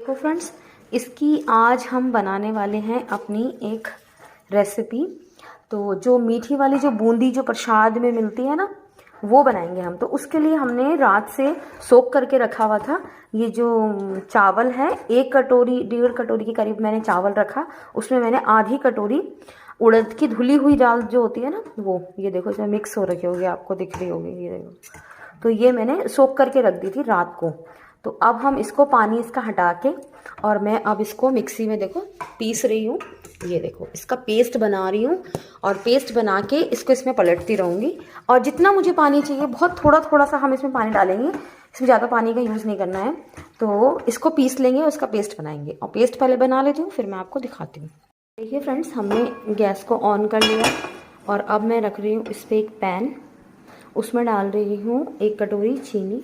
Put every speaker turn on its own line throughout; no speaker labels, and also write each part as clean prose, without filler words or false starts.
देखो फ्रेंड्स, इसकी आज हम बनाने वाले हैं अपनी एक रेसिपी। तो जो मीठी वाली जो बूंदी जो प्रसाद में मिलती है ना, वो बनाएंगे हम। तो उसके लिए हमने रात से सोक करके रखा हुआ था। ये जो चावल है, 1 कटोरी 1.5 कटोरी के करीब मैंने चावल रखा। उसमें मैंने आधी कटोरी उड़द की धुली हुई दाल जो होती है ना, वो ये देखो इसमें मिक्स हो रखी होगी, आपको दिख रही होगी, ये देखो। तो ये मैंने सोक करके रख दी थी रात को। तो अब हम इसको पानी इसका हटा के, और मैं अब इसको मिक्सी में देखो पीस रही हूँ। ये देखो इसका पेस्ट बना रही हूँ, और पेस्ट बना के इसको इसमें पलटती रहूँगी। और जितना मुझे पानी चाहिए, बहुत थोड़ा थोड़ा सा हम इसमें पानी डालेंगे, इसमें ज़्यादा पानी का यूज़ नहीं करना है। तो इसको पीस लेंगे और इसका पेस्ट बनाएंगे। और पेस्ट पहले बना लेती हूँ, फिर मैं आपको दिखाती हूँ। देखिए फ्रेंड्स, हमने गैस को ऑन कर लिया, और अब मैं रख रही हूँ इस पर एक पैन। उसमें डाल रही हूँ 1 कटोरी चीनी,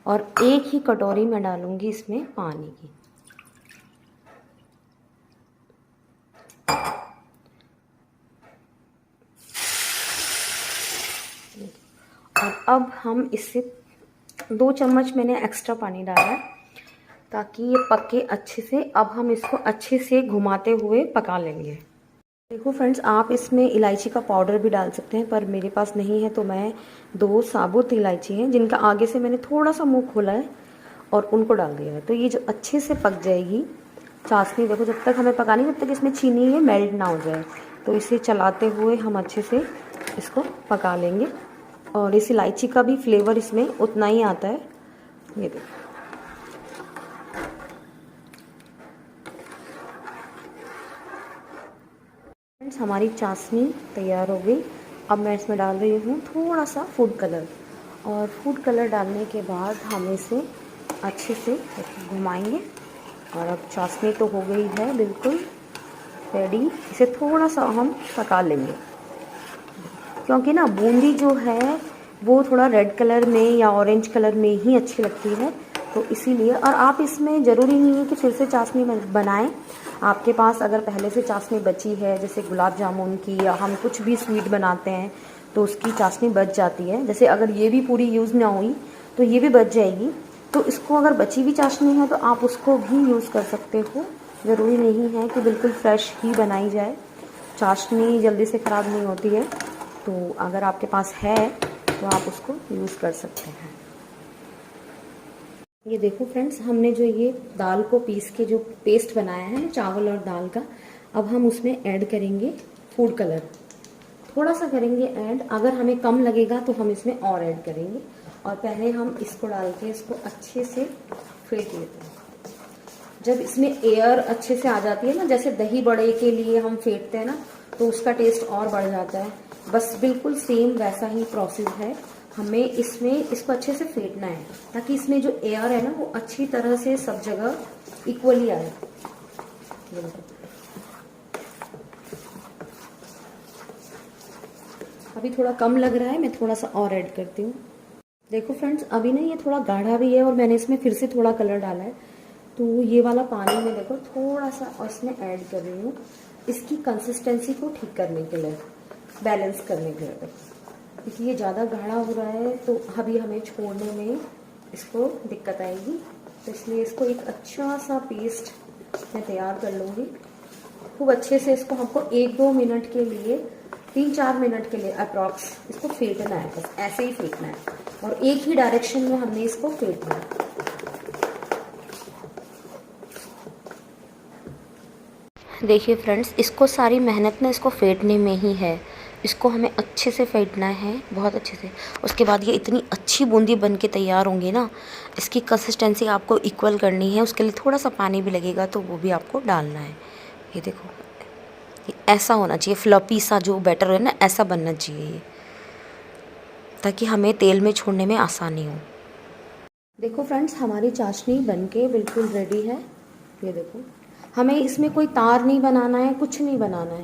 और 1 ही कटोरी मैं डालूंगी इसमें पानी की। और अब हम इससे 2 चम्मच मैंने एक्स्ट्रा पानी डाला है, ताकि ये पके अच्छे से। अब हम इसको अच्छे से घुमाते हुए पका लेंगे। देखो फ्रेंड्स, आप इसमें इलायची का पाउडर भी डाल सकते हैं, पर मेरे पास नहीं है, तो मैं 2 साबुत इलायची हैं जिनका आगे से मैंने थोड़ा सा मुंह खोला है, और उनको डाल दिया है। तो ये जो अच्छे से पक जाएगी चाशनी, देखो जब तक हमें पकानी, जब तक इसमें चीनी ये मेल्ट ना हो जाए। तो इसे चलाते हुए हम अच्छे से इसको पका लेंगे। और इस इलायची का भी फ्लेवर इसमें उतना ही आता है। ये देखो, फ्रेंड्स हमारी चाशनी तैयार हो गई। अब मैं इसमें डाल रही हूँ थोड़ा सा फूड कलर। और फूड कलर डालने के बाद हम इसे अच्छे से घुमाएंगे। और अब चाशनी तो हो गई है बिल्कुल रेडी। इसे थोड़ा सा हम पका लेंगे, क्योंकि ना बूंदी जो है वो थोड़ा रेड कलर में या ऑरेंज कलर में ही अच्छी लगती है, तो इसीलिए। और आप इसमें ज़रूरी नहीं है कि फिर से चाशनी बनाएं। आपके पास अगर पहले से चाशनी बची है, जैसे गुलाब जामुन की, या हम कुछ भी स्वीट बनाते हैं तो उसकी चाशनी बच जाती है। जैसे अगर ये भी पूरी यूज़ ना हुई तो ये भी बच जाएगी। तो इसको अगर बची हुई चाशनी है तो आप उसको भी यूज़ कर सकते हो। ज़रूरी नहीं है कि बिल्कुल फ्रेश ही बनाई जाए, चाशनी जल्दी से ख़राब नहीं होती है। तो अगर आपके पास है तो आप उसको यूज़ कर सकते हैं। ये देखो फ्रेंड्स, हमने जो ये दाल को पीस के जो पेस्ट बनाया है ना, चावल और दाल का, अब हम उसमें ऐड करेंगे फूड कलर। थोड़ा सा करेंगे ऐड, अगर हमें कम लगेगा तो हम इसमें और ऐड करेंगे। और पहले हम इसको डाल के इसको अच्छे से फेंट लेते हैं। जब इसमें एयर अच्छे से आ जाती है ना, जैसे दही बड़े के लिए हम फेंटते हैं ना, तो उसका टेस्ट और बढ़ जाता है। बस बिल्कुल सेम वैसा ही प्रोसेस है। हमें इसमें इसको अच्छे से फेंटना है, ताकि इसमें जो एयर है ना वो अच्छी तरह से सब जगह इक्वली आए। अभी थोड़ा कम लग रहा है, मैं थोड़ा सा और ऐड करती हूँ। देखो फ्रेंड्स, अभी ना ये थोड़ा गाढ़ा भी है, और मैंने इसमें फिर से थोड़ा कलर डाला है। तो ये वाला पानी में देखो थोड़ा सा और इसमें ऐड कर रही हूँ, इसकी कंसिस्टेंसी को ठीक करने के लिए, बैलेंस करने के लिए। क्योंकि ये ज़्यादा गाढ़ा हो रहा है तो अभी हमें छोड़ने में इसको दिक्कत आएगी। तो इसलिए इसको एक अच्छा सा पेस्ट मैं तैयार कर लूँगी। खूब अच्छे से इसको हमको 1-2 मिनट के लिए, 3-4 मिनट के लिए अप्रॉक्स इसको फेंटना है। बस ऐसे ही फेंटना है, और एक ही डायरेक्शन में हमने इसको फेंटना है। देखिए फ्रेंड्स, इसको सारी मेहनत ना इसको फेंटने में ही है। इसको हमें अच्छे से फेंटना है, बहुत अच्छे से। उसके बाद ये इतनी अच्छी बूंदी बन के तैयार होंगी ना। इसकी कंसिस्टेंसी आपको इक्वल करनी है, उसके लिए थोड़ा सा पानी भी लगेगा, तो वो भी आपको डालना है। ये देखो, ये ऐसा होना चाहिए, फ्लफी सा जो बैटर है ना, ऐसा बनना चाहिए ये, ताकि हमें तेल में छोड़ने में आसानी हो। देखो फ्रेंड्स, हमारी चाशनी बनके बिल्कुल रेडी है। ये देखो, हमें इसमें कोई तार नहीं बनाना है, कुछ नहीं बनाना है।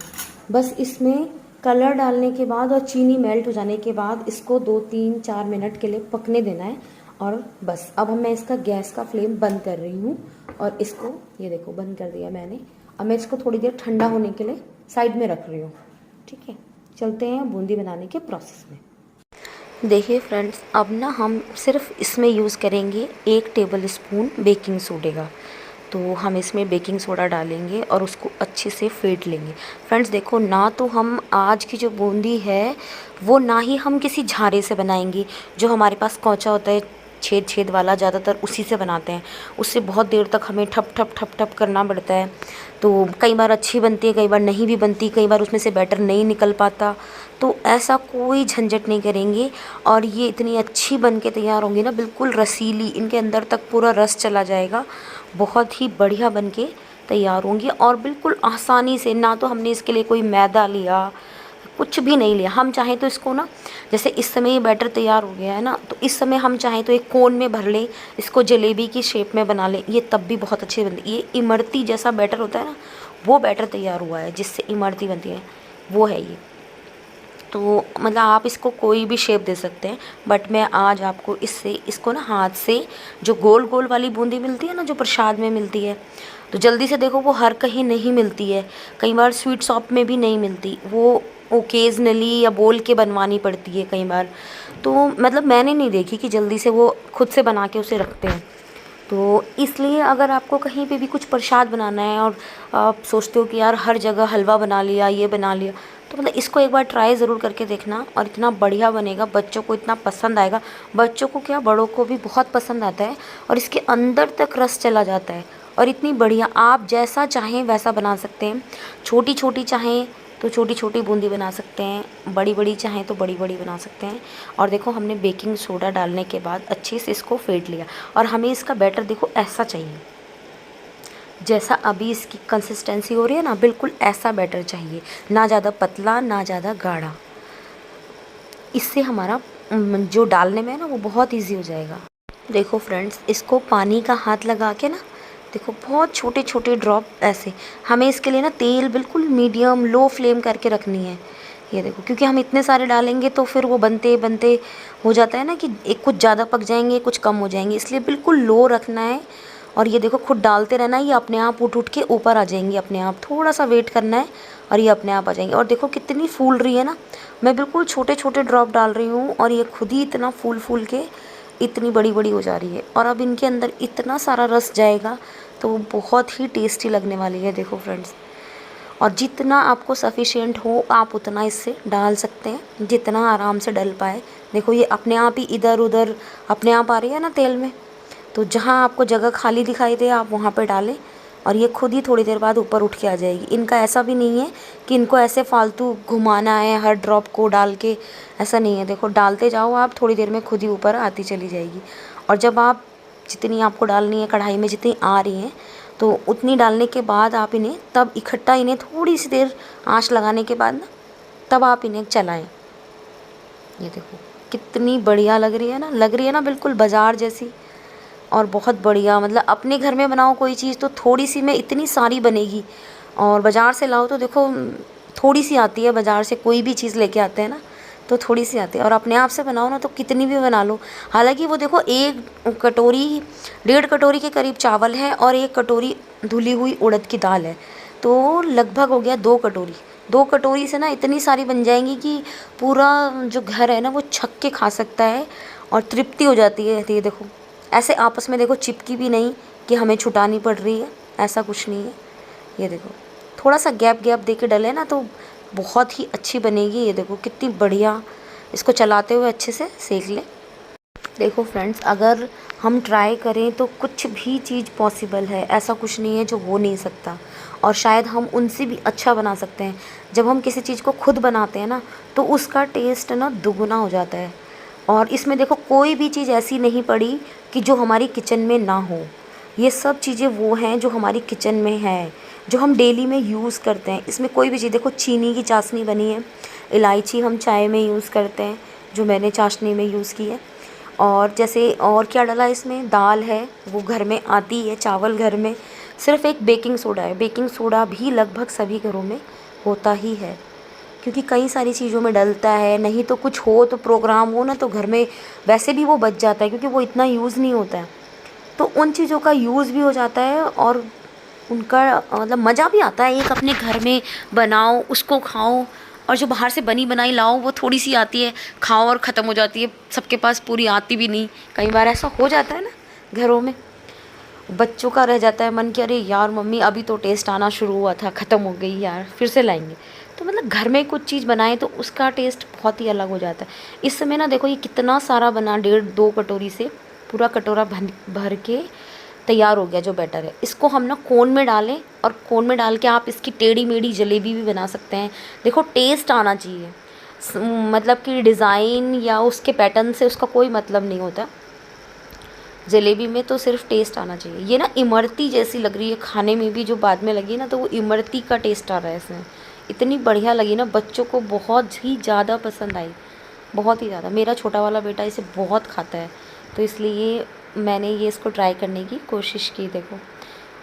बस इसमें कलर डालने के बाद और चीनी मेल्ट हो जाने के बाद इसको 2-3-4 मिनट के लिए पकने देना है। और बस अब मैं इसका गैस का फ्लेम बंद कर रही हूँ, और इसको ये देखो बंद कर दिया मैंने। अब मैं इसको थोड़ी देर ठंडा होने के लिए साइड में रख रही हूँ। ठीक है, चलते हैं बूंदी बनाने के प्रोसेस में। देखिए फ्रेंड्स, अब ना हम सिर्फ इसमें यूज़ करेंगे 1 टेबल स्पून बेकिंग सोडे का। तो हम इसमें बेकिंग सोडा डालेंगे और उसको अच्छे से फेंट लेंगे। फ्रेंड्स देखो, ना तो हम आज की जो बूंदी है वो ना ही हम किसी झारे से बनाएंगे, जो हमारे पास कौचा होता है छेद छेद वाला, ज़्यादातर उसी से बनाते हैं। उससे बहुत देर तक हमें ठप ठप ठप ठप करना पड़ता है। तो कई बार अच्छी बनती है, कई बार नहीं भी बनती, कई बार उसमें से बैटर नहीं निकल पाता। तो ऐसा कोई झंझट नहीं करेंगे और ये इतनी अच्छी बन के तैयार होंगी ना, बिल्कुल रसीली, इनके अंदर तक पूरा रस चला जाएगा। बहुत ही बढ़िया बन के तैयार होंगी और बिल्कुल आसानी से। ना तो हमने इसके लिए कोई मैदा लिया, कुछ भी नहीं लिया। हम चाहें तो इसको ना, जैसे इस समय ये बैटर तैयार हो गया है ना, तो इस समय हम चाहें तो एक कोन में भर लें, इसको जलेबी की शेप में बना लें, ये तब भी बहुत अच्छी बनती है। ये इमरती जैसा बैटर होता है ना, वो बैटर तैयार हुआ है जिससे इमरती बनती है, वो है ये। तो मतलब आप इसको कोई भी शेप दे सकते हैं, बट मैं आज आपको इसको ना हाथ से, जो गोल गोल वाली बूंदी मिलती है ना, जो प्रसाद में मिलती है, तो जल्दी से देखो वो हर कहीं नहीं मिलती है। कई बार स्वीट शॉप में भी नहीं मिलती, वो ओकेजनली या बोल के बनवानी पड़ती है कई बार। तो मतलब मैंने नहीं देखी कि जल्दी से वो खुद से बना के उसे रखते हैं। तो इसलिए अगर आपको कहीं पे भी कुछ प्रसाद बनाना है और आप सोचते हो कि यार हर जगह हलवा बना लिया, ये बना लिया, तो मतलब इसको एक बार ट्राई ज़रूर करके देखना। और इतना बढ़िया बनेगा, बच्चों को इतना पसंद आएगा। बच्चों को क्या, बड़ों को भी बहुत पसंद आता है और इसके अंदर तक रस चला जाता है। और इतनी बढ़िया, आप जैसा चाहें वैसा बना सकते हैं। छोटी छोटी चाहें तो छोटी छोटी बूंदी बना सकते हैं, बड़ी बड़ी चाहें तो बड़ी बड़ी बना सकते हैं। और देखो, हमने बेकिंग सोडा डालने के बाद अच्छे से इसको फेंट लिया और हमें इसका बैटर देखो ऐसा चाहिए, जैसा अभी इसकी कंसिस्टेंसी हो रही है ना, बिल्कुल ऐसा बैटर चाहिए, ना ज़्यादा पतला ना ज़्यादा गाढ़ा। इससे हमारा जो डालने में है ना, वो बहुत ईजी हो जाएगा। देखो फ्रेंड्स, इसको पानी का हाथ लगा के ना, देखो बहुत छोटे छोटे ड्रॉप ऐसे। हमें इसके लिए ना तेल बिल्कुल मीडियम लो फ्लेम करके रखनी है। ये देखो, क्योंकि हम इतने सारे डालेंगे तो फिर वो बनते बनते हो जाता है ना कि एक कुछ ज़्यादा पक जाएंगे, कुछ कम हो जाएंगे, इसलिए बिल्कुल लो रखना है। और ये देखो, खुद डालते रहना है, ये अपने आप उठ उठ के ऊपर आ जाएंगी अपने आप। थोड़ा सा वेट करना है और ये अपने आप आ जाएंगे। और देखो कितनी फूल रही है ना, मैं बिल्कुल छोटे छोटे ड्रॉप डाल रही हूँ और ये खुद ही इतना फूल फूल के इतनी बड़ी बड़ी हो जा रही है। और अब इनके अंदर इतना सारा रस जाएगा तो वो बहुत ही टेस्टी लगने वाली है। देखो फ्रेंड्स, और जितना आपको सफिशिएंट हो आप उतना इससे डाल सकते हैं, जितना आराम से डल पाए। देखो ये अपने आप ही इधर उधर अपने आप आ रही है ना तेल में, तो जहाँ आपको जगह खाली दिखाई दे आप वहाँ पे डालें और ये खुद ही थोड़ी देर बाद ऊपर उठ के आ जाएगी। इनका ऐसा भी नहीं है कि इनको ऐसे फालतू घुमाना है हर ड्रॉप को डाल के, ऐसा नहीं है। देखो डालते जाओ आप, थोड़ी देर में खुद ही ऊपर आती चली जाएगी। और जब आप जितनी आपको डालनी है कढ़ाई में, जितनी आ रही हैं, तो उतनी डालने के बाद आप इन्हें तब इकट्ठा, इन्हें थोड़ी सी देर आँच लगाने के बाद ना, तब आप इन्हें चलाएं। ये देखो कितनी बढ़िया लग रही है ना, लग रही है ना बिल्कुल बाज़ार जैसी। और बहुत बढ़िया, मतलब अपने घर में बनाओ कोई चीज़ तो थोड़ी सी में इतनी सारी बनेगी, और बाज़ार से लाओ तो देखो थोड़ी सी आती है। बाज़ार से कोई भी चीज़ लेके आते हैं ना तो थोड़ी सी आती है, और अपने आप से बनाओ ना तो कितनी भी बना लो। हालांकि वो देखो, 1 कटोरी 1.5 कटोरी के करीब चावल है और 1 कटोरी धुली हुई उड़द की दाल है, तो लगभग हो गया 2 कटोरी। 2 कटोरी से ना इतनी सारी बन जाएंगी कि पूरा जो घर है ना वो छक के खा सकता है और तृप्ति हो जाती है। ये देखो ऐसे आपस में देखो चिपकी भी नहीं कि हमें छुटानी पड़ रही है, ऐसा कुछ नहीं है। ये देखो थोड़ा सा गैप गैप दे के डले ना तो बहुत ही अच्छी बनेगी। ये देखो कितनी बढ़िया, इसको चलाते हुए अच्छे से सेक लें। देखो फ्रेंड्स, अगर हम ट्राई करें तो कुछ भी चीज़ पॉसिबल है, ऐसा कुछ नहीं है जो हो नहीं सकता। और शायद हम उनसे भी अच्छा बना सकते हैं। जब हम किसी चीज़ को खुद बनाते हैं ना तो उसका टेस्ट ना दुगना हो जाता है। और इसमें देखो कोई भी चीज़ ऐसी नहीं पड़ी कि जो हमारी किचन में ना हो। ये सब चीज़ें वो हैं जो हमारी किचन में है, जो हम डेली में यूज़ करते हैं। इसमें कोई भी चीज़, देखो चीनी की चाशनी बनी है, इलायची हम चाय में यूज़ करते हैं, जो मैंने चाशनी में यूज़ की है। और जैसे और क्या डाला इसमें, दाल है वो घर में आती है, चावल घर में, सिर्फ एक बेकिंग सोडा है। बेकिंग सोडा भी लगभग सभी घरों में होता ही है, क्योंकि कई सारी चीज़ों में डलता है। नहीं तो कुछ हो तो प्रोग्राम हो ना तो घर में वैसे भी वो बच जाता है, क्योंकि वो इतना यूज़ नहीं होता है। तो उन चीज़ों का यूज़ भी हो जाता है और उनका मतलब मज़ा भी आता है। एक अपने घर में बनाओ, उसको खाओ, और जो बाहर से बनी बनाई लाओ वो थोड़ी सी आती है, खाओ और ख़त्म हो जाती है, सबके पास पूरी आती भी नहीं। कई बार ऐसा हो जाता है ना घरों में, बच्चों का रह जाता है मन कि अरे यार मम्मी अभी तो टेस्ट आना शुरू हुआ था, ख़त्म हो गई यार, फिर से लाएंगे। तो मतलब घर में कुछ चीज़ बनाएं तो उसका टेस्ट बहुत ही अलग हो जाता है। इस समय ना देखो ये कितना सारा बना, 1.5-2 कटोरी से पूरा कटोरा भर भर के तैयार हो गया जो बैटर है। इसको हम ना कोन में डालें और कोन में डाल के आप इसकी टेढ़ी मेढ़ी जलेबी भी बना सकते हैं। देखो टेस्ट आना चाहिए, मतलब कि डिज़ाइन या उसके पैटर्न से उसका कोई मतलब नहीं होता, जलेबी में तो सिर्फ टेस्ट आना चाहिए। ये ना इमरती जैसी लग रही है खाने में भी, जो बाद में लगी ना तो वो इमरती का टेस्ट आ रहा है इसमें। इतनी बढ़िया लगी ना, बच्चों को बहुत ही ज़्यादा पसंद आई, बहुत ही ज़्यादा। मेरा छोटा वाला बेटा इसे बहुत खाता है, तो इसलिए मैंने ये इसको ट्राई करने की कोशिश की। देखो,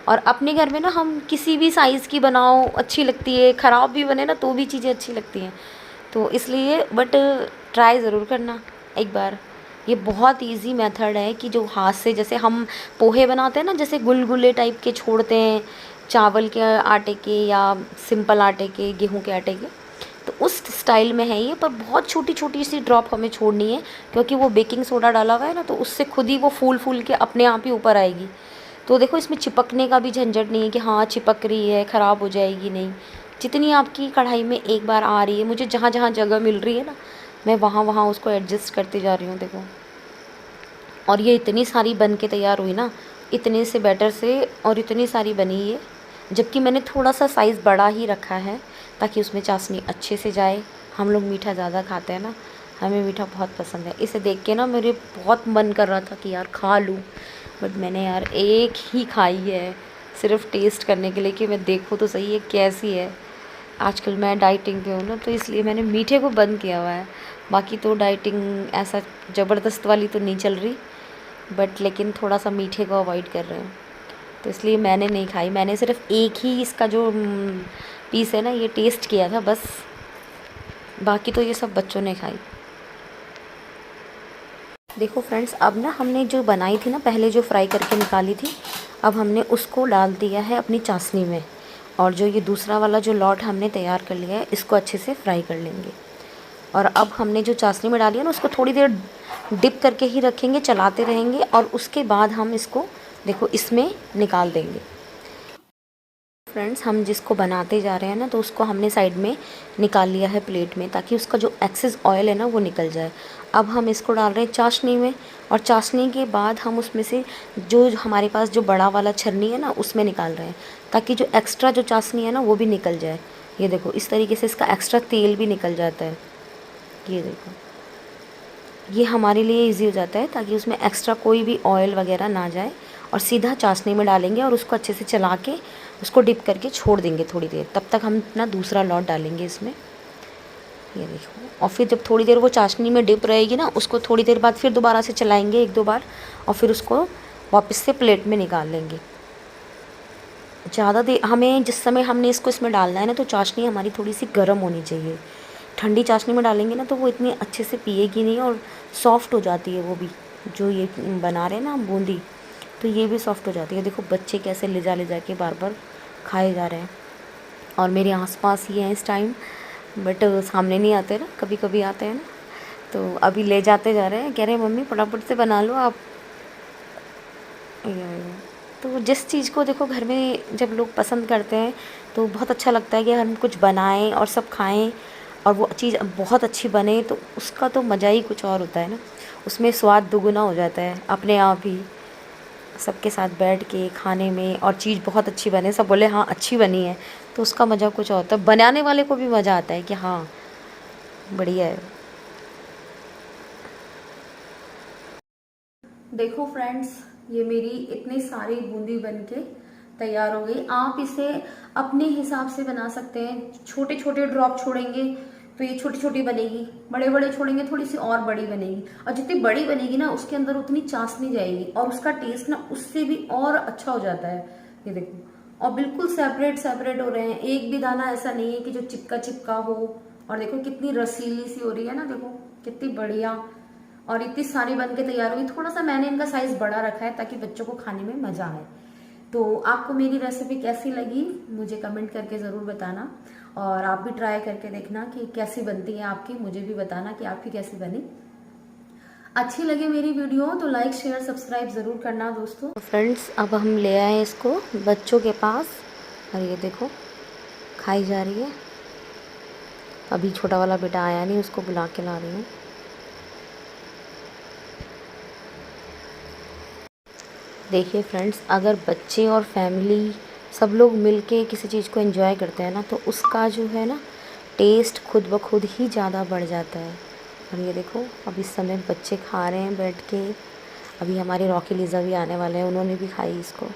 और अपने घर में ना हम किसी भी साइज़ की बनाओ अच्छी लगती है, ख़राब भी बने ना तो भी चीज़ें अच्छी लगती हैं, तो इसलिए बट ट्राई ज़रूर करना एक बार। ये बहुत इजी मेथड है कि जो हाथ से, जैसे हम पोहे बनाते हैं ना, जैसे गुलगुले टाइप के छोड़ते हैं चावल के आटे के या सिंपल आटे के, गेहूं के आटे के, तो उस स्टाइल में है ये। पर बहुत छोटी छोटी सी ड्रॉप हमें छोड़नी है, क्योंकि वो बेकिंग सोडा डाला हुआ है ना, तो उससे खुद ही वो फूल फूल के अपने आप ही ऊपर आएगी। तो देखो इसमें चिपकने का भी झंझट नहीं है कि हाँ चिपक रही है, ख़राब हो जाएगी, नहीं। जितनी आपकी कढ़ाई में एक बार आ रही है, मुझे जहाँ जहाँ जगह मिल रही है ना, मैं वहाँ वहाँ उसको एडजस्ट करती जा रही हूँ। देखो, और ये इतनी सारी बन के तैयार हुई ना, इतने से बैटर से, और इतनी सारी बनी ये, जबकि मैंने थोड़ा सा साइज़ बड़ा ही रखा है ताकि उसमें चाशनी अच्छे से जाए। हम लोग मीठा ज़्यादा खाते हैं ना, हमें मीठा बहुत पसंद है। इसे देख के ना मेरे बहुत मन कर रहा था कि यार खा लूँ, बट मैंने यार एक ही खाई है सिर्फ टेस्ट करने के लिए कि मैं देखूँ तो सही है कैसी है। आजकल मैं डाइटिंग पे हूँ ना, तो इसलिए मैंने मीठे को बंद किया हुआ है। बाकी तो डाइटिंग ऐसा ज़बरदस्त वाली तो नहीं चल रही, बट लेकिन थोड़ा सा मीठे को अवॉइड कर रहे हैं, तो इसलिए मैंने नहीं खाई। मैंने सिर्फ एक ही इसका जो पीस है ना ये टेस्ट किया था बस, बाकी तो ये सब बच्चों ने खाई। देखो फ्रेंड्स, अब ना हमने जो बनाई थी ना पहले, जो फ्राई करके निकाली थी, अब हमने उसको डाल दिया है अपनी चाशनी में, और जो ये दूसरा वाला जो लॉट हमने तैयार कर लिया है इसको अच्छे से फ्राई कर लेंगे। और अब हमने जो चाशनी में डाली है ना उसको थोड़ी देर डिप करके ही रखेंगे, चलाते रहेंगे, और उसके बाद हम इसको देखो इसमें निकाल देंगे। फ्रेंड्स, हम जिसको बनाते जा रहे हैं ना, तो उसको हमने साइड में निकाल लिया है प्लेट में, ताकि उसका जो एक्सेस ऑयल है ना वो निकल जाए। अब हम इसको डाल रहे हैं चाशनी में, और चाशनी के बाद हम उसमें से जो हमारे पास जो बड़ा वाला छन्नी है ना उसमें निकाल रहे हैं, ताकि जो एक्स्ट्रा जो चाशनी है ना वो भी निकल जाए। ये देखो इस तरीके से इसका एक्स्ट्रा तेल भी निकल जाता है। ये देखो, ये हमारे लिए इजी हो जाता है ताकि उसमें एक्स्ट्रा कोई भी ऑयल वगैरह ना जाए, और सीधा चाशनी में डालेंगे और उसको अच्छे से चला के उसको डिप करके छोड़ देंगे थोड़ी देर। तब तक हम अपना दूसरा लॉट डालेंगे इसमें। ये देखो, और फिर जब थोड़ी देर वो चाशनी में डिप रहेगी ना, उसको थोड़ी देर बाद फिर दोबारा से चलाएंगे 1-2 बार, और फिर उसको वापस से प्लेट में निकाल लेंगे। ज़्यादा देर हमें, जिस समय हमने इसको इसमें डालना है ना, तो चाशनी हमारी थोड़ी सी गर्म होनी चाहिए। ठंडी चाशनी में डालेंगे ना तो वो इतनी अच्छे से पिएगी नहीं, और सॉफ्ट हो जाती है वो भी, जो ये बना रहे हैं ना हम बूंदी, तो ये भी सॉफ्ट हो जाती है। देखो बच्चे कैसे ले जा के बार बार खाए जा रहे हैं, और मेरे आसपास ही हैं इस टाइम, बट सामने नहीं आते ना, कभी कभी आते हैं ना, तो अभी ले जाते जा रहे हैं, कह रहे हैं मम्मी फटाफट से बना लो आप। तो जिस चीज़ को देखो घर में जब लोग पसंद करते हैं तो बहुत अच्छा लगता है कि हम कुछ बनाएं और सब खाएं, और वो चीज़ बहुत अच्छी बने तो उसका तो मज़ा ही कुछ और होता है ना, उसमें स्वाद दुगुना हो जाता है अपने आप ही। सबके साथ बैठ के खाने में, और चीज़ बहुत अच्छी बने, सब बोले हाँ अच्छी बनी है, तो उसका मज़ा कुछ और होता है। बनाने वाले को भी मज़ा आता है कि हाँ बढ़िया है। देखो फ्रेंड्स, ये मेरी इतनी सारी बूंदी बनके तैयार हो गई। आप इसे अपने हिसाब से बना सकते हैं, छोटे छोटे ड्रॉप छोड़ेंगे तो ये छोटी छोटी बनेगी, बड़े बड़े छोड़ेंगे थोड़ी सी और बड़ी बनेगी, और जितनी बड़ी बनेगी ना उसके अंदर उतनी चाशनी जाएगी, और उसका टेस्ट ना उससे भी और अच्छा हो जाता है। ये देखो, और बिल्कुल सेपरेट सेपरेट हो रहे हैं, एक भी दाना ऐसा नहीं है कि जो चिपका चिपका हो। और देखो कितनी रसीली सी हो रही है ना, देखो कितनी बढ़िया, और इतनी सारी बन के तैयार हुई। थोड़ा सा मैंने इनका साइज बड़ा रखा है ताकि बच्चों को खाने में मजा आए। तो आपको मेरी रेसिपी कैसी लगी मुझे कमेंट करके ज़रूर बताना, और आप भी ट्राई करके देखना कि कैसी बनती है आपकी, मुझे भी बताना कि आपकी कैसी बनी। अच्छी लगी मेरी वीडियो तो लाइक शेयर सब्सक्राइब ज़रूर करना दोस्तों। फ्रेंड्स, अब हम ले आए इसको बच्चों के पास, और ये देखो खाई जा रही है। अभी छोटा वाला बेटा आया नहीं, उसको बुला के ला रही हूँ। देखिए फ्रेंड्स, अगर बच्चे और फैमिली सब लोग मिलके किसी चीज़ को एंजॉय करते हैं ना, तो उसका जो है ना टेस्ट खुद ब खुद ही ज़्यादा बढ़ जाता है। और ये देखो अब इस समय बच्चे खा रहे हैं बैठ के। अभी हमारे रॉकी लीज़ा भी आने वाले हैं, उन्होंने भी खाई इसको।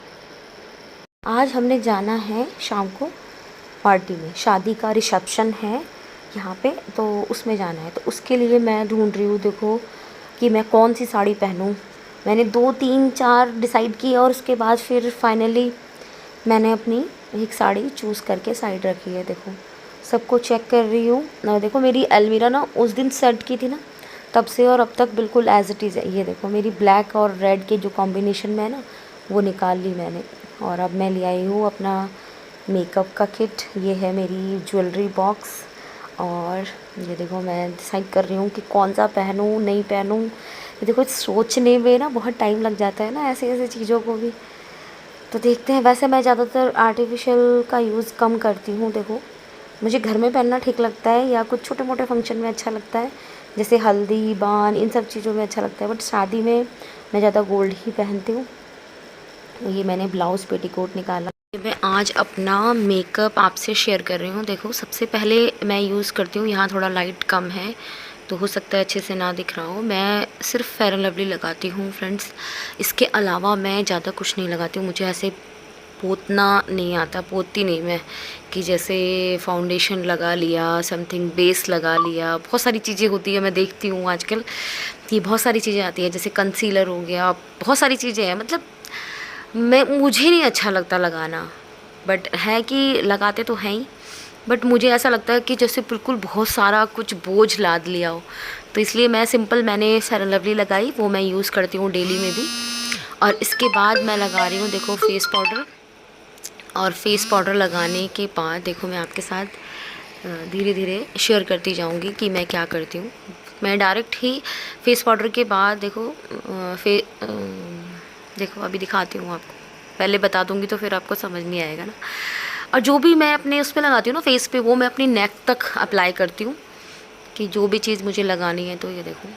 आज हमने जाना है शाम को पार्टी में, शादी का रिसेप्शन है यहाँ पे, तो उसमें जाना है। तो उसके लिए मैं ढूंढ रही हूँ, देखो कि मैं कौन सी साड़ी पहनूँ। मैंने 2 3 4 डिसाइड की, और उसके बाद फिर फाइनली मैंने अपनी एक साड़ी चूज़ करके साइड रखी है। देखो सबको चेक कर रही हूँ ना। देखो मेरी अलमीरा ना उस दिन सेट की थी ना, तब से और अब तक बिल्कुल एज इट इज़ है। ये देखो मेरी ब्लैक और रेड के जो कॉम्बिनेशन में है ना, वो निकाल ली मैंने। और अब मैं ले आई हूँ अपना मेकअप का किट। ये है मेरी ज्वेलरी बॉक्स, और ये देखो मैं डिसाइड कर रही हूँ कि कौन सा पहनूँ नहीं पहनूँ। ये देखो सोचने में ना बहुत टाइम लग जाता है ना ऐसे ऐसे चीज़ों को भी। तो देखते हैं। वैसे मैं ज़्यादातर आर्टिफिशियल का यूज़ कम करती हूँ। देखो मुझे घर में पहनना ठीक लगता है, या कुछ छोटे मोटे फंक्शन में अच्छा लगता है, जैसे हल्दी बान इन सब चीज़ों में अच्छा लगता है। बट शादी में मैं ज़्यादा गोल्ड ही पहनती हूँ। ये मैंने ब्लाउज़ पेटीकोट निकाला। मैं आज अपना मेकअप आपसे शेयर कर रही हूँ। देखो सबसे पहले मैं यूज़ करती हूँ, यहाँ थोड़ा लाइट कम है तो हो सकता है अच्छे से ना दिख रहा हो, मैं सिर्फ फेयर एंड लवली लगाती हूँ फ्रेंड्स। इसके अलावा मैं ज़्यादा कुछ नहीं लगाती हूँ। मुझे ऐसे पोतना नहीं आता, पोतती नहीं मैं, कि जैसे फाउंडेशन लगा लिया, समथिंग बेस लगा लिया। बहुत सारी चीज़ें होती है, मैं देखती हूँ आजकल कि बहुत सारी चीज़ें आती हैं, जैसे कंसीलर हो गया, बहुत सारी चीज़ें हैं। मतलब मुझे नहीं अच्छा लगता लगाना, बट है कि लगाते तो हैं ही, बट मुझे ऐसा लगता है कि जैसे बिल्कुल बहुत सारा कुछ बोझ लाद लिया हो। तो इसलिए मैं सिंपल मैंने फेयर एंड लवली लगाई, वो मैं यूज़ करती हूँ डेली में भी। और इसके बाद मैं लगा रही हूँ देखो फेस पाउडर। और फेस पाउडर लगाने के बाद देखो मैं आपके साथ धीरे धीरे शेयर करती जाऊँगी कि मैं क्या करती हूँ। मैं डायरेक्ट ही फेस पाउडर के बाद देखो देखो अभी दिखाती हूँ आपको। पहले बता दूँगी तो फिर आपको समझ नहीं आएगा ना। और जो भी मैं अपने उस पर लगाती हूँ ना फेस पे, वो मैं अपनी नेक तक अप्लाई करती हूँ, कि जो भी चीज़ मुझे लगानी है। तो ये देखो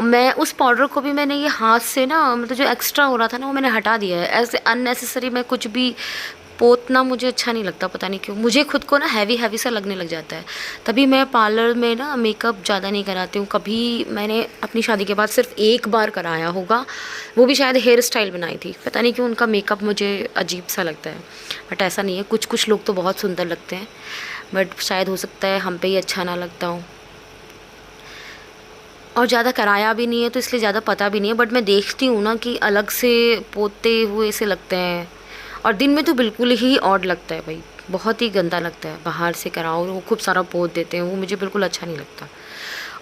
मैं उस पाउडर को भी मैंने ये हाथ से ना, मतलब जो एक्स्ट्रा हो रहा था ना वो मैंने हटा दिया है। ऐसे अननेसेसरी मैं कुछ भी पोतना मुझे अच्छा नहीं लगता, पता नहीं क्यों। मुझे खुद को ना हैवी हैवी सा लगने लग जाता है। तभी मैं पार्लर में ना मेकअप ज़्यादा नहीं कराती हूँ। कभी मैंने अपनी शादी के बाद सिर्फ एक बार कराया होगा, वो भी शायद हेयर स्टाइल बनाई थी। पता नहीं क्यों उनका मेकअप मुझे अजीब सा लगता है, बट ऐसा नहीं है। कुछ कुछ लोग तो बहुत सुंदर लगते हैं, बट शायद हो सकता है हम पे ही अच्छा ना लगता हो। और ज़्यादा कराया भी नहीं है तो इसलिए ज़्यादा पता भी नहीं है, बट मैं देखती हूँ ना कि अलग से पोते हुए से लगते हैं, और दिन में तो बिल्कुल ही ऑड लगता है भाई, बहुत ही गंदा लगता है। बाहर से कराओ वो खूब सारा पोत देते हैं, वो मुझे बिल्कुल अच्छा नहीं लगता।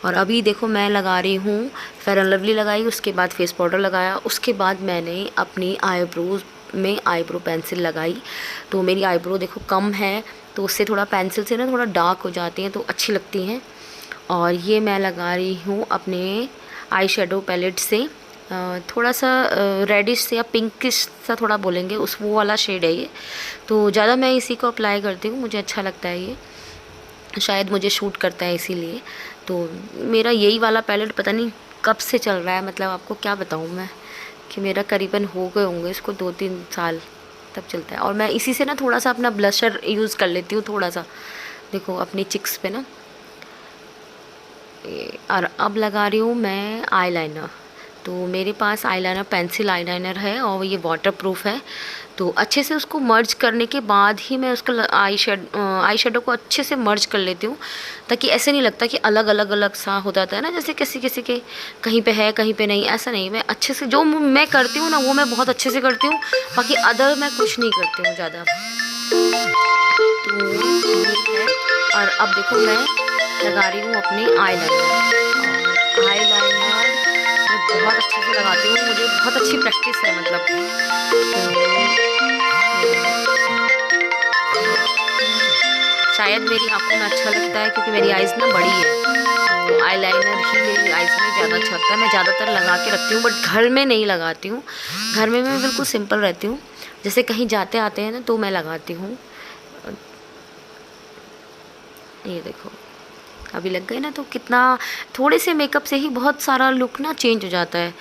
और अभी देखो मैं लगा रही हूँ फेयर एंड लवली लगाई, उसके बाद फेस पाउडर लगाया, उसके बाद मैंने अपनी आईब्रोज में आईब्रो पेंसिल लगाई। तो मेरी आईब्रो देखो कम है, तो उससे थोड़ा पेंसिल से ना थोड़ा डार्क हो जाती हैं तो अच्छी लगती हैं। और ये मैं लगा रही हूँ अपने आई शेडो पैलेट से, थोड़ा सा रेडिश से या पिंकिश सा थोड़ा बोलेंगे, उस वो वाला शेड है ये। तो ज़्यादा मैं इसी को अप्लाई करती हूँ, मुझे अच्छा लगता है ये, शायद मुझे शूट करता है इसीलिए। तो मेरा यही वाला पैलेट पता नहीं कब से चल रहा है, मतलब आपको क्या बताऊँ मैं, कि मेरा करीबन हो गए होंगे इसको 2 3 साल तब चलता है। और मैं इसी से ना थोड़ा सा अपना ब्लशर यूज़ कर लेती हूँ, थोड़ा सा देखो अपनी चिक्स पे ना। और अब लगा रही हूँ मैं आईलाइनर। तो मेरे पास आईलाइनर पेंसिल आईलाइनर है और ये वाटरप्रूफ है। तो अच्छे से उसको मर्ज करने के बाद ही मैं उसको आई शेडो को अच्छे से मर्ज कर लेती हूँ, ताकि ऐसे नहीं लगता कि अलग अलग अलग सा हो जाता है ना, जैसे किसी किसी के कहीं पे है कहीं पे नहीं, ऐसा नहीं। मैं अच्छे से जो मैं करती हूँ ना वो मैं बहुत अच्छे से करती हूँ, बाकी अदर मैं कुछ नहीं करती हूँ ज़्यादा। तो ये है। और अब देखो मैं लगा रही हूँ अपनी आईलाइनर, और आईलाइनर मैं बहुत अच्छे से लगाती हूँ, मुझे बहुत अच्छी प्रैक्टिस है मतलब। तो शायद मेरी आंखों में अच्छा लगता है क्योंकि मेरी आइज़ ना बड़ी है, तो आईलाइनर ही मेरी आइज़ में ज़्यादा अच्छा लगता है। मैं ज़्यादातर लगा के रखती हूँ, बट घर में नहीं लगाती हूँ। घर में मैं बिल्कुल सिंपल रहती हूँ, जैसे कहीं जाते आते हैं ना तो मैं लगाती हूँ। ये देखो अभी लग गए ना, तो कितना थोड़े से मेकअप से ही बहुत सारा लुक ना चेंज हो जाता है,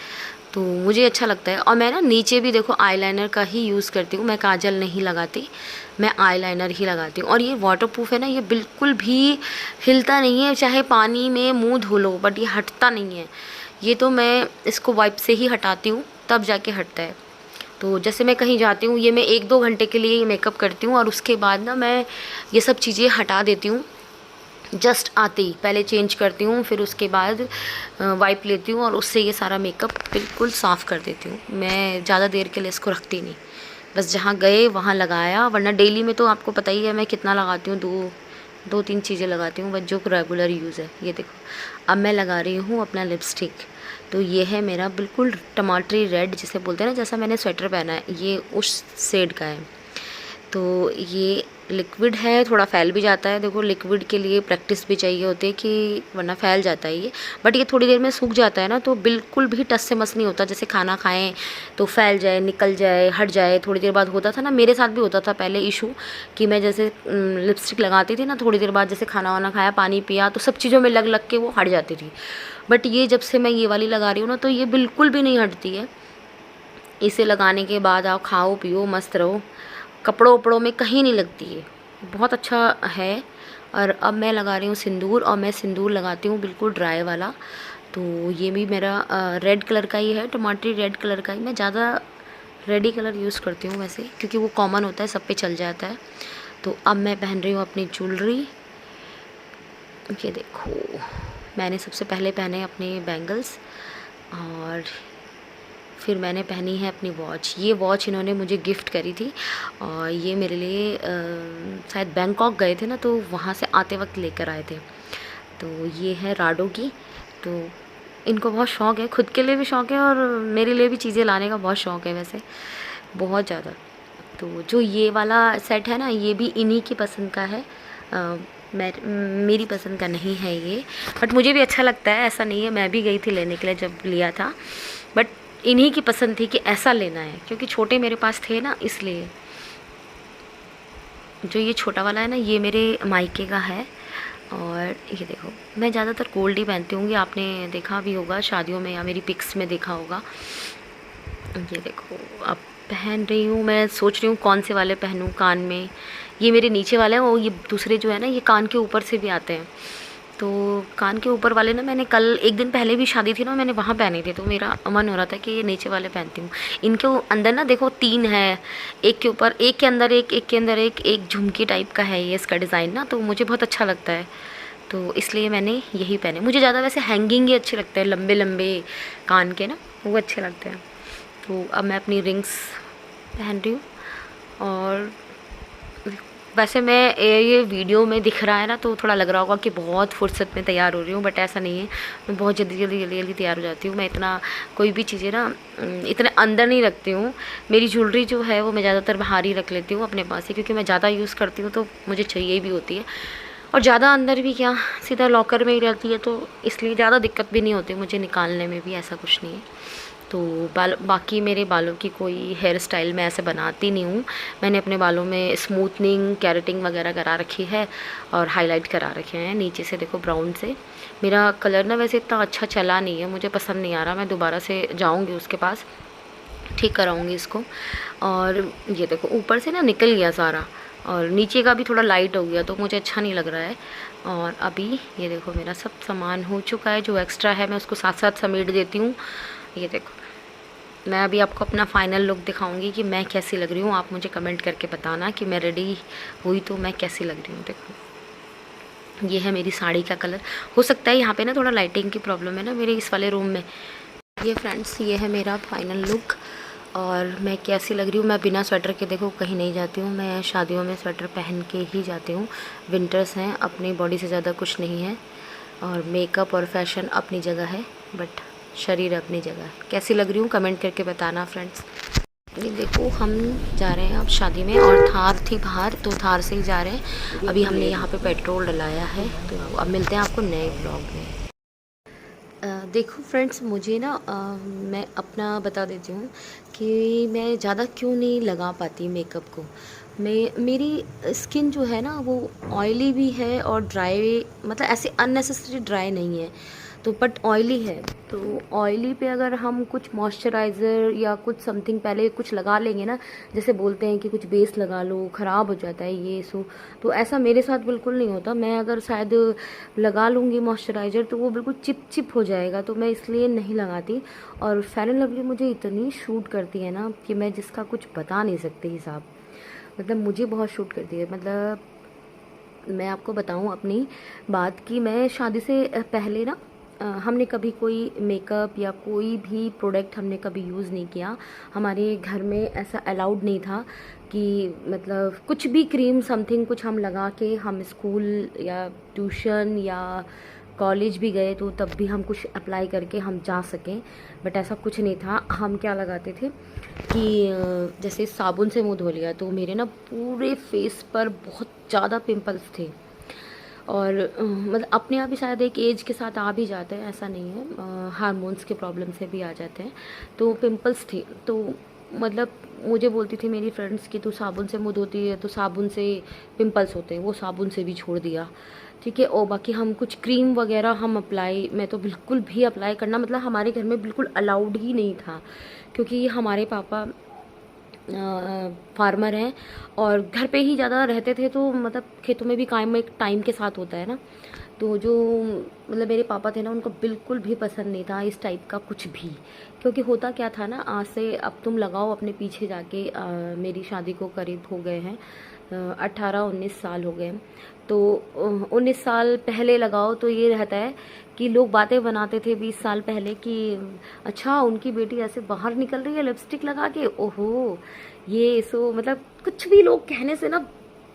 तो मुझे अच्छा लगता है। और मैं ना नीचे भी देखो आईलाइनर का ही यूज़ करती हूँ, मैं काजल नहीं लगाती, मैं आईलाइनर ही लगाती हूँ। और ये वाटरप्रूफ है ना, ये बिल्कुल भी हिलता नहीं है, चाहे पानी में मुंह धो लो बट ये हटता नहीं है। ये तो मैं इसको वाइप से ही हटाती हूँ तब जाके हटता है। तो जैसे मैं कहीं जाती हूँ, ये मैं 1-2 घंटे के लिए ये मेकअप करती हूँ और उसके बाद ना मैं ये सब चीज़ें हटा देती हूँ। जस्ट आते ही पहले चेंज करती हूँ, फिर उसके बाद वाइप लेती हूँ और उससे ये सारा मेकअप बिल्कुल साफ़ कर देती हूँ। मैं ज़्यादा देर के लिए इसको रखती नहीं, बस जहाँ गए वहाँ लगाया। वरना डेली में तो आपको पता ही है मैं कितना लगाती हूँ, 2-3 चीज़ें लगाती हूँ बस जो रेगुलर यूज़ है। ये देखो अब मैं लगा रही हूँ अपना लिपस्टिक। तो ये है मेरा बिल्कुल टमाटरी रेड जिसे बोलते हैं ना, जैसा मैंने स्वेटर पहना है ये उस शेड का है। तो ये लिक्विड है, थोड़ा फैल भी जाता है। देखो लिक्विड के लिए प्रैक्टिस भी चाहिए होती है कि वरना फैल जाता है ये, बट ये थोड़ी देर में सूख जाता है ना, तो बिल्कुल भी टस से मस नहीं होता। जैसे खाना खाएं तो फैल जाए, निकल जाए, हट जाए, थोड़ी देर बाद होता था ना, मेरे साथ भी होता था पहले इशू कि मैं जैसे लिपस्टिक लगाती थी ना, थोड़ी देर बाद जैसे खाना वाना खाया, पानी पिया, तो सब चीज़ों में लग लग के वो हट जाती थी। बट ये जब से मैं ये वाली लगा रही हूँ ना, तो ये बिल्कुल भी नहीं हटती है। इसे लगाने के बाद आप खाओ पियो मस्त रहो, कपड़ों वपड़ों में कहीं नहीं लगती है, बहुत अच्छा है। और अब मैं लगा रही हूँ सिंदूर, और मैं सिंदूर लगाती हूँ बिल्कुल ड्राई वाला। तो ये भी मेरा रेड कलर का ही है, टमाटरी रेड कलर का ही। मैं ज़्यादा रेडी कलर यूज़ करती हूँ वैसे, क्योंकि वो कॉमन होता है, सब पे चल जाता है। तो अब मैं पहन रही हूँ अपनी ज्वेलरी। ये देखो मैंने सबसे पहले पहने अपने बैंगल्स, और फिर मैंने पहनी है अपनी वॉच। ये वॉच इन्होंने मुझे गिफ्ट करी थी, और ये मेरे लिए शायद बैंकॉक गए थे ना, तो वहाँ से आते वक्त लेकर आए थे। तो ये है राडो की। तो इनको बहुत शौक़ है, खुद के लिए भी शौक़ है और मेरे लिए भी चीज़ें लाने का बहुत शौक़ है वैसे, बहुत ज़्यादा। तो जो ये वाला सेट है ना, ये भी इन्हीं की पसंद का है, मेरी पसंद का नहीं है ये, बट मुझे भी अच्छा लगता है, ऐसा नहीं है। मैं भी गई थी लेने के लिए जब लिया था, बट इन्हीं की पसंद थी कि ऐसा लेना है, क्योंकि छोटे मेरे पास थे ना, इसलिए। जो ये छोटा वाला है ना, ये मेरे मायके का है। और ये देखो मैं ज़्यादातर गोल्ड ही पहनती हूँ, आपने देखा भी होगा शादियों में या मेरी पिक्स में देखा होगा। ये देखो अब पहन रही हूँ, मैं सोच रही हूँ कौन से वाले पहनूँ कान में। ये मेरे नीचे वाले हैं, वो ये दूसरे जो है ना, ये कान के ऊपर से भी आते हैं। तो कान के ऊपर वाले ना मैंने कल एक दिन पहले भी शादी थी ना, मैंने वहाँ पहने थे, तो मेरा मन हो रहा था कि ये नीचे वाले पहनती हूँ। इनके अंदर ना देखो 3 है, एक के ऊपर एक, के अंदर एक, एक के अंदर एक, एक झुमकी टाइप का है ये इसका डिज़ाइन ना, तो मुझे बहुत अच्छा लगता है, तो इसलिए मैंने यही पहने। मुझे ज़्यादा वैसे हैंगिंग ही अच्छे लगते हैं, लंबे लंबे कान के ना, वो अच्छे लगते हैं। तो अब मैं अपनी रिंग्स पहन रही हूँ। और वैसे मैं ये वीडियो में दिख रहा है ना, तो थोड़ा लग रहा होगा कि बहुत फुर्सत में तैयार हो रही हूँ, बट ऐसा नहीं है। मैं बहुत जल्दी तैयार हो जाती हूँ। मैं इतना कोई भी चीज़ें ना इतने अंदर नहीं रखती हूँ। मेरी ज्वेलरी जो है वो मैं ज़्यादातर बाहर ही रख लेती हूँ अपने पास ही, क्योंकि मैं ज़्यादा यूज़ करती हूँ तो मुझे चाहिए भी होती है। और ज़्यादा अंदर भी क्या, सीधा लॉकर में ही रहती है, तो इसलिए ज़्यादा दिक्कत भी नहीं होती मुझे निकालने में भी, ऐसा कुछ नहीं है। तो बाकी मेरे बालों की कोई हेयर स्टाइल मैं ऐसे बनाती नहीं हूँ। मैंने अपने बालों में स्मूथनिंग, कैरेटिंग वगैरह करा रखी है और हाईलाइट करा रखे हैं नीचे से, देखो ब्राउन से। मेरा कलर ना वैसे इतना अच्छा चला नहीं है, मुझे पसंद नहीं आ रहा। मैं दोबारा से जाऊँगी उसके पास, ठीक कराऊँगी इसको। और ये देखो ऊपर से ना निकल गया सारा, और नीचे का भी थोड़ा लाइट हो गया, तो मुझे अच्छा नहीं लग रहा है। और अभी ये देखो मेरा सब सामान हो चुका है, जो एक्स्ट्रा है मैं उसको साथ साथ समेट देती हूँ। ये देखो मैं अभी आपको अपना फ़ाइनल लुक दिखाऊंगी कि मैं कैसी लग रही हूँ। आप मुझे कमेंट करके बताना कि मैं रेडी हुई तो मैं कैसी लग रही हूँ। देखो ये है मेरी साड़ी का कलर। हो सकता है यहाँ पे ना थोड़ा लाइटिंग की प्रॉब्लम है ना मेरे इस वाले रूम में। ये फ्रेंड्स ये है मेरा फ़ाइनल लुक, और मैं कैसी लग रही हूँ। मैं बिना स्वेटर के देखो कहीं नहीं जाती हूँ, मैं शादियों में स्वेटर पहन के ही जाती हूँ। विंटर्स हैं, अपनी बॉडी से ज़्यादा कुछ नहीं है, और मेकअप और फैशन अपनी जगह है, बट शरीर अपनी जगह। कैसी लग रही हूँ कमेंट करके बताना फ्रेंड्स। ये देखो हम जा रहे हैं अब शादी में, और थार थी बाहर तो थार से ही जा रहे हैं। अभी हमने यहाँ पे पेट्रोल डलाया है, तो अब मिलते हैं आपको नए ब्लॉग में। देखो फ्रेंड्स, मुझे ना मैं अपना बता देती हूँ कि मैं ज़्यादा क्यों नहीं लगा पाती मेकअप को। मेरी स्किन जो है ना वो ऑयली भी है और ड्राई, मतलब ऐसे अननेसेसरी ड्राई नहीं है, तो बट ऑयली है। तो ऑयली पे अगर हम कुछ मॉइस्चराइज़र या कुछ समथिंग पहले कुछ लगा लेंगे ना, जैसे बोलते हैं कि कुछ बेस लगा लो ख़राब हो जाता है ये सो, तो ऐसा मेरे साथ बिल्कुल नहीं होता। मैं अगर शायद लगा लूँगी मॉइस्चराइज़र तो वो बिल्कुल चिप चिप हो जाएगा, तो मैं इसलिए नहीं लगाती। और फेयर एंड लवली मुझे इतनी शूट करती है ना कि मैं जिसका कुछ बता नहीं सकती हिसाब, मतलब मुझे बहुत शूट करती है। मतलब मैं आपको बताऊं अपनी बात कि मैं शादी से पहले ना हमने कभी कोई मेकअप या कोई भी प्रोडक्ट हमने कभी यूज़ नहीं किया। हमारे घर में ऐसा अलाउड नहीं था कि मतलब कुछ भी क्रीम समथिंग कुछ हम लगा के हम स्कूल या ट्यूशन या कॉलेज भी गए तो तब भी हम कुछ अप्लाई करके हम जा सकें, बट ऐसा कुछ नहीं था। हम क्या लगाते थे कि जैसे साबुन से मुंह धो लिया तो मेरे ना पूरे फेस पर बहुत ज़्यादा पिंपल्स थे, और मतलब अपने आप ही शायद एक एज के साथ आ भी जाते हैं, ऐसा नहीं है, हार्मोन्स के प्रॉब्लम से भी आ जाते हैं। तो पिंपल्स थे, तो मतलब मुझे बोलती थी मेरी फ्रेंड्स कि तू साबुन से मुंह धोती है तो साबुन से पिंपल्स होते हैं, वो साबुन से भी छोड़ दिया, ठीक है। और बाकी हम कुछ क्रीम वगैरह हम अप्लाई, मैं तो बिल्कुल भी अप्लाई करना मतलब हमारे घर में बिल्कुल अलाउड ही नहीं था, क्योंकि हमारे पापा फार्मर हैं और घर पे ही ज़्यादा रहते थे, तो मतलब खेतों में भी काम एक टाइम के साथ होता है ना, तो जो मतलब मेरे पापा थे ना उनको बिल्कुल भी पसंद नहीं था इस टाइप का कुछ भी। क्योंकि होता क्या था ना, आज से अब तुम लगाओ अपने पीछे जाके, मेरी शादी को करीब हो गए हैं 18-19 साल हो गए, तो 19 साल पहले लगाओ तो ये रहता है कि लोग बातें बनाते थे 20 साल पहले कि अच्छा उनकी बेटी ऐसे बाहर निकल रही है लिपस्टिक लगा के, ओहो ये सो, मतलब कुछ भी लोग कहने से ना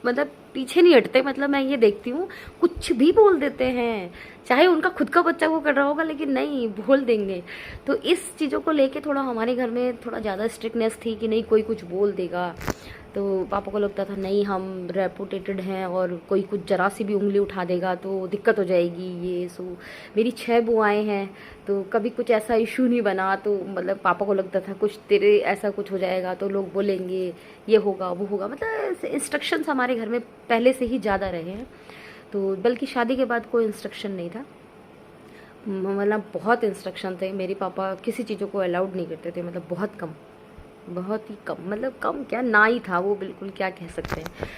मतलब पीछे नहीं हटते। मतलब मैं ये देखती हूँ कुछ भी बोल देते हैं, चाहे उनका खुद का बच्चा वो कर रहा होगा लेकिन नहीं बोल देंगे। तो इस चीज़ों को लेके थोड़ा हमारे घर में थोड़ा ज़्यादा स्ट्रिक्टनेस थी कि नहीं कोई कुछ बोल देगा, तो पापा को लगता था नहीं हम रेपुटेटेड हैं और कोई कुछ जरा सी भी उंगली उठा देगा तो दिक्कत हो जाएगी ये सो। मेरी 6 बुआएं हैं तो कभी कुछ ऐसा इशू नहीं बना, तो मतलब पापा को लगता था कुछ तेरे ऐसा कुछ हो जाएगा तो लोग बोलेंगे ये होगा वो होगा, मतलब इंस्ट्रक्शंस हमारे घर में पहले से ही ज़्यादा रहे हैं। तो बल्कि शादी के बाद कोई इंस्ट्रक्शन नहीं था, मतलब बहुत इंस्ट्रक्शन थे। मेरे पापा किसी चीज़ों को अलाउड नहीं करते थे, मतलब बहुत कम, बहुत ही कम, मतलब कम क्या ना ही था वो, बिल्कुल क्या कह सकते हैं।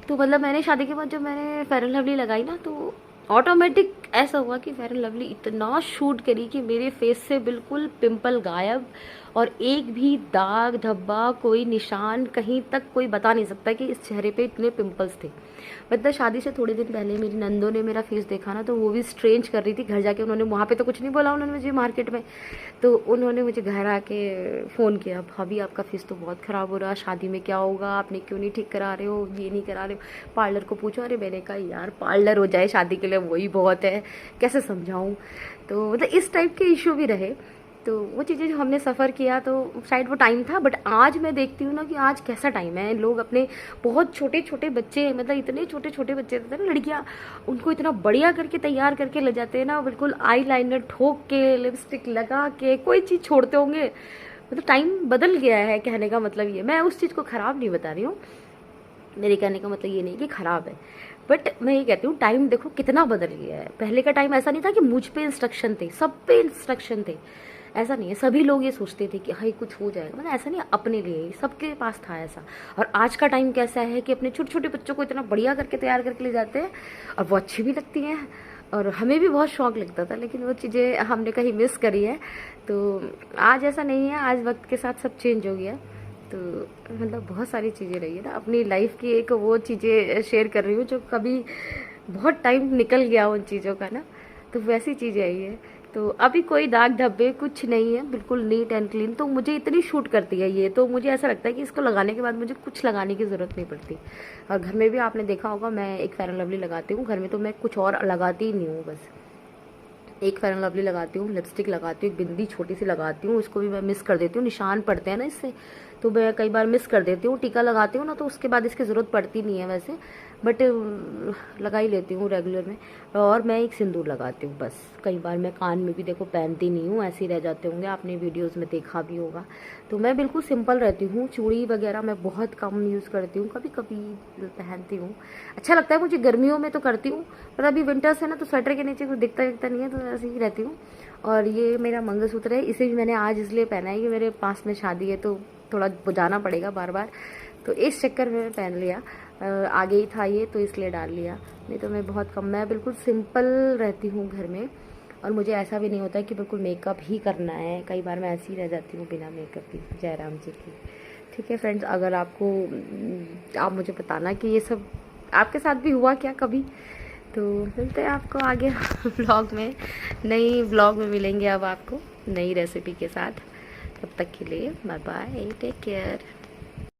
तो मतलब मैंने शादी के बाद जब मैंने फेयर एंड लवली लगाई ना तो ऑटोमेटिक ऐसा हुआ कि फेयर एंड लवली इतना शूट करी कि मेरे फेस से बिल्कुल पिंपल गायब, और एक भी दाग धब्बा कोई निशान कहीं तक कोई बता नहीं सकता कि इस चेहरे पे इतने पिंपल्स थे। मतलब शादी से थोड़े दिन पहले मेरी नंदों ने मेरा फेस देखा ना तो वो भी स्ट्रेंज कर रही थी। घर जाके उन्होंने वहाँ पे तो कुछ नहीं बोला उन्होंने मुझे मार्केट में, तो उन्होंने मुझे घर आके फ़ोन किया, भाभी आपका फेस तो बहुत ख़राब हो रहा, शादी में क्या होगा, आपने क्यों नहीं ठीक करा रहे हो, ये नहीं करा रहे हो, पार्लर को पूछो। अरे मैंने कहा यार पार्लर हो जाए शादी के लिए वही बहुत है, कैसे समझाऊँ। तो मतलब इस टाइप के इशू भी रहे, तो वो चीज़ें जो हमने सफ़र किया तो शायद वो टाइम था। बट आज मैं देखती हूँ ना कि आज कैसा टाइम है, लोग अपने बहुत छोटे छोटे बच्चे, मतलब इतने छोटे छोटे बच्चे होते हैं ना लड़कियाँ, उनको इतना बढ़िया करके तैयार करके ले जाते हैं ना, बिल्कुल आई लाइनर ठोक के लिपस्टिक लगा के कोई चीज़ छोड़ते होंगे। मतलब टाइम बदल गया है, कहने का मतलब ये, मैं उस चीज़ को ख़राब नहीं बता रही हूँ, मेरे कहने का मतलब ये नहीं कि ख़राब है, बट मैं ये कहती हूँ टाइम देखो कितना बदल गया है। पहले का टाइम ऐसा नहीं था कि मुझ पे इंस्ट्रक्शन थे, सब पे इंस्ट्रक्शन थे, ऐसा नहीं है। सभी लोग ये सोचते थे कि हाँ कुछ हो जाएगा, मतलब ऐसा नहीं, अपने लिए ही सबके पास था ऐसा। और आज का टाइम कैसा है कि अपने छोटे छोटे बच्चों को इतना बढ़िया करके तैयार करके ले जाते हैं, और वो अच्छी भी लगती हैं, और हमें भी बहुत शौक लगता था, लेकिन वो चीज़ें हमने कहीं मिस करी है। तो आज ऐसा नहीं है, आज वक्त के साथ सब चेंज हो गया। तो मतलब बहुत सारी चीज़ें रही है ना, अपनी लाइफ की एक वो चीज़ें शेयर कर रही हूँ जो कभी बहुत टाइम निकल गया उन चीज़ों का ना, तो वैसी चीज़ें आई है। तो अभी कोई दाग धब्बे कुछ नहीं है, बिल्कुल नीट एंड क्लीन। तो मुझे इतनी शूट करती है ये, तो मुझे ऐसा लगता है कि इसको लगाने के बाद मुझे कुछ लगाने की ज़रूरत नहीं पड़ती। और घर में भी आपने देखा होगा मैं एक फेयर एंड लवली लगाती हूँ घर में, तो मैं कुछ और लगाती ही नहीं हूँ बस। एक फेयर एंड लवली लगाती हूँ, लिपस्टिक लगाती हूँ, एक बिंदी छोटी सी लगाती हूँ, उसको भी मैं मिस कर देती हूँ, निशान पड़ते हैं ना इससे, तो मैं कई बार मिस कर देती हूँ। टीका लगाती हूँ ना तो उसके बाद इसकी ज़रूरत पड़ती नहीं है वैसे, बट लगा ही लेती हूँ रेगुलर में। और मैं एक सिंदूर लगाती हूँ बस। कई बार मैं कान में भी देखो पहनती नहीं हूँ, ऐसे ही रह जाते होंगे, आपने वीडियोज़ में देखा भी होगा। तो मैं बिल्कुल सिंपल रहती हूँ। चूड़ी वगैरह मैं बहुत कम यूज़ करती हूँ, कभी कभी पहनती हूँ, अच्छा लगता है मुझे। गर्मियों में तो करती हूँ, पर अभी विंटर्स है ना तो स्वेटर के नीचे कुछ दिखता नहीं है, तो ऐसे ही रहती हूँ। और ये मेरा मंगलसूत्र है, इसे भी मैंने आज इसलिए पहना है कि मेरे पास में शादी है तो थोड़ा बुझाना पड़ेगा बार बार, तो इस चक्कर में मैं पहन लिया। आगे ही था ये तो इसलिए डाल लिया, नहीं तो मैं बहुत कम, मैं बिल्कुल सिंपल रहती हूँ घर में। और मुझे ऐसा भी नहीं होता है कि बिल्कुल मेकअप ही करना है, कई बार मैं ऐसी ही रह जाती हूँ बिना मेकअप की, जयराम जी की। ठीक है फ्रेंड्स, अगर आपको आप मुझे बताना कि ये सब आपके साथ भी हुआ क्या कभी। तो मिलते हैं आपको आगे व्लॉग में, नई व्लॉग में मिलेंगे अब आपको नई रेसिपी के साथ। तब तक के लिए बाय बाय, टेक केयर।